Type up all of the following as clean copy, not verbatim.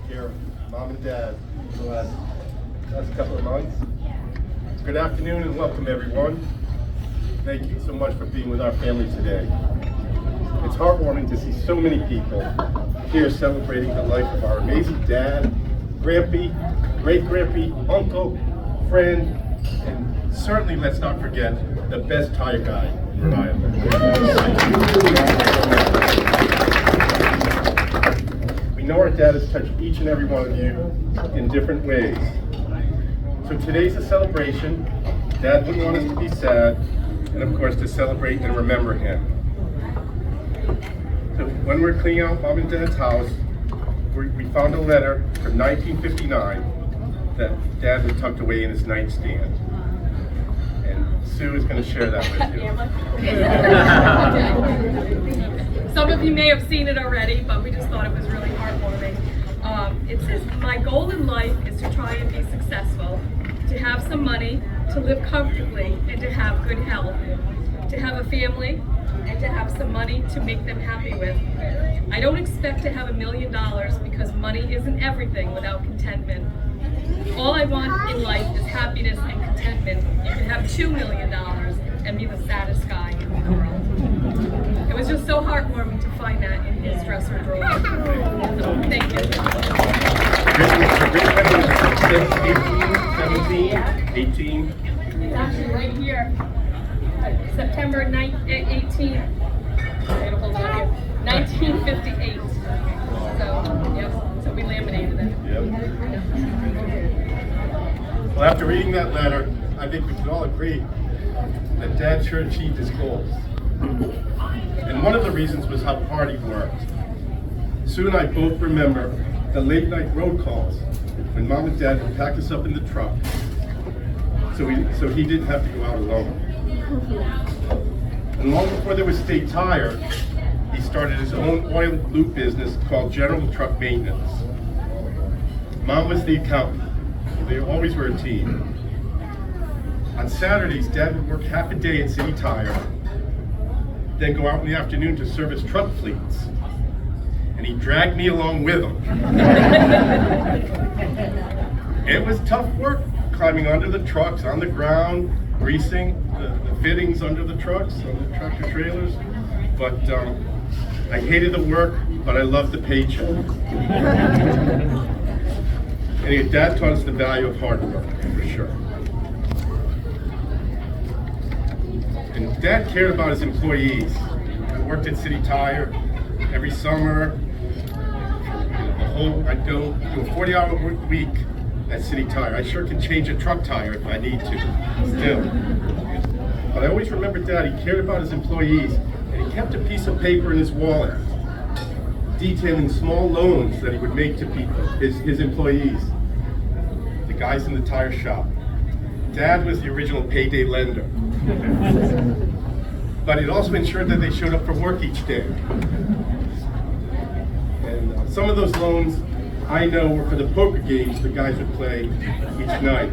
care of mom and dad for the last couple of months. Good afternoon and welcome everyone. Thank you so much for being with our family today. It's heartwarming to see so many people here celebrating the life of our amazing dad, grampy, great-grampy, uncle, friend, and certainly let's not forget the best tire guy in Rhode Island. We know our dad has touched each and every one of you in different ways. So today's a celebration. Dad wouldn't want us to be sad, and of course to celebrate and remember him. So when we're cleaning out Mom and Dad's house, we found a letter from 1959 that Dad had tucked away in his nightstand. And Sue is going to share that with you. Some of you may have seen it already, but we just thought it was really heartwarming. It says, my goal in life is to try and be successful, to have some money, to live comfortably, and to have good health, to have a family, and to have some money to make them happy with. I don't expect to have $1 million because money isn't everything without contentment. All I want in life is happiness and contentment. You can have $2 million and be the saddest guy in the world. It was just so heartwarming to find that in his dresser drawer. So, thank you. 18. It's actually right here. September 18th. 1958. So, yep. So we laminated it. Yep. Well, after reading that letter, I think we can all agree that Dad sure achieved his goals. And one of the reasons was how hard he worked. Sue and I both remember the late night road calls when Mom and Dad would pack us up in the truck so he didn't have to go out alone. And long before there was State Tire, he started his own oil and lube business called General Truck Maintenance. Mom was the accountant. They always were a team. On Saturdays, Dad would work half a day at City Tire, then go out in the afternoon to service truck fleets. And he dragged me along with him. It was tough work, climbing onto the trucks, on the ground, greasing the fittings under the trucks, on the tractor trailers. But I hated the work, but I loved the paycheck. Anyway, Dad taught us the value of hard work, for sure. And Dad cared about his employees. I worked at City Tire every summer. I do a 40-hour week at City Tire. I sure can change a truck tire if I need to, still. But I always remember Dad, he cared about his employees, and he kept a piece of paper in his wallet detailing small loans that he would make to people, his employees, the guys in the tire shop. Dad was the original payday lender. But it also ensured that they showed up for work each day. And some of those loans I know were for the poker games the guys would play each night.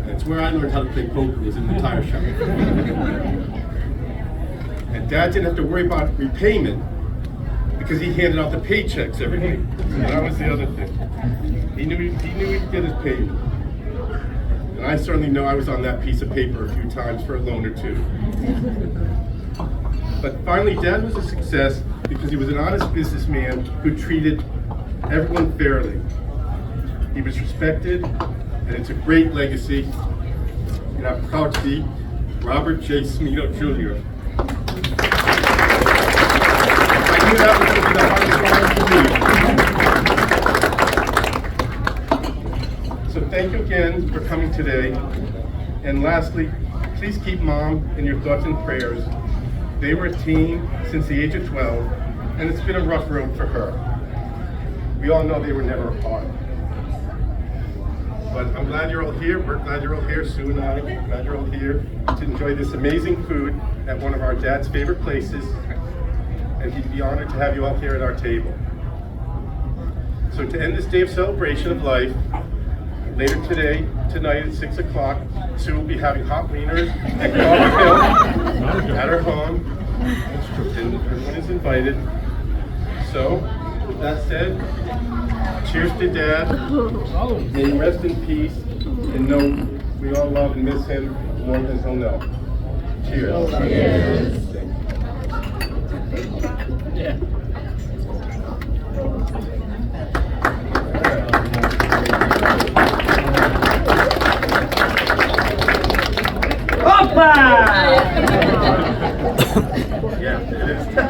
That's where I learned how to play poker, was in the tire shop. And Dad didn't have to worry about repayment because he handed out the paychecks every week. So that was the other thing. He knew he'd get his payment. And I certainly know I was on that piece of paper a few times for a loan or two. But finally, Dad was a success because he was an honest businessman who treated everyone fairly. He was respected, and it's a great legacy. And I'm proud to be Robert J. Cimino, Jr. I knew that was going to be the hardest one to do. So thank you again for coming today. And lastly, please keep Mom in your thoughts and prayers. They were a team since the age of 12, and it's been a rough road for her. We all know they were never apart. But I'm glad you're all here. We're glad you're all here. Sue and I are glad you're all here to enjoy this amazing food at one of our Dad's favorite places. And he'd be honored to have you all here at our table. So to end this day of celebration of life, later tonight at 6 o'clock, Sue will be having hot wieners at Carver Hill at her home, and everyone is invited. So, with that said, Cheers to Dad. May he rest in peace and know we all love and miss him more than he'll know. Cheers. Cheers. Yeah. Yeah, it is.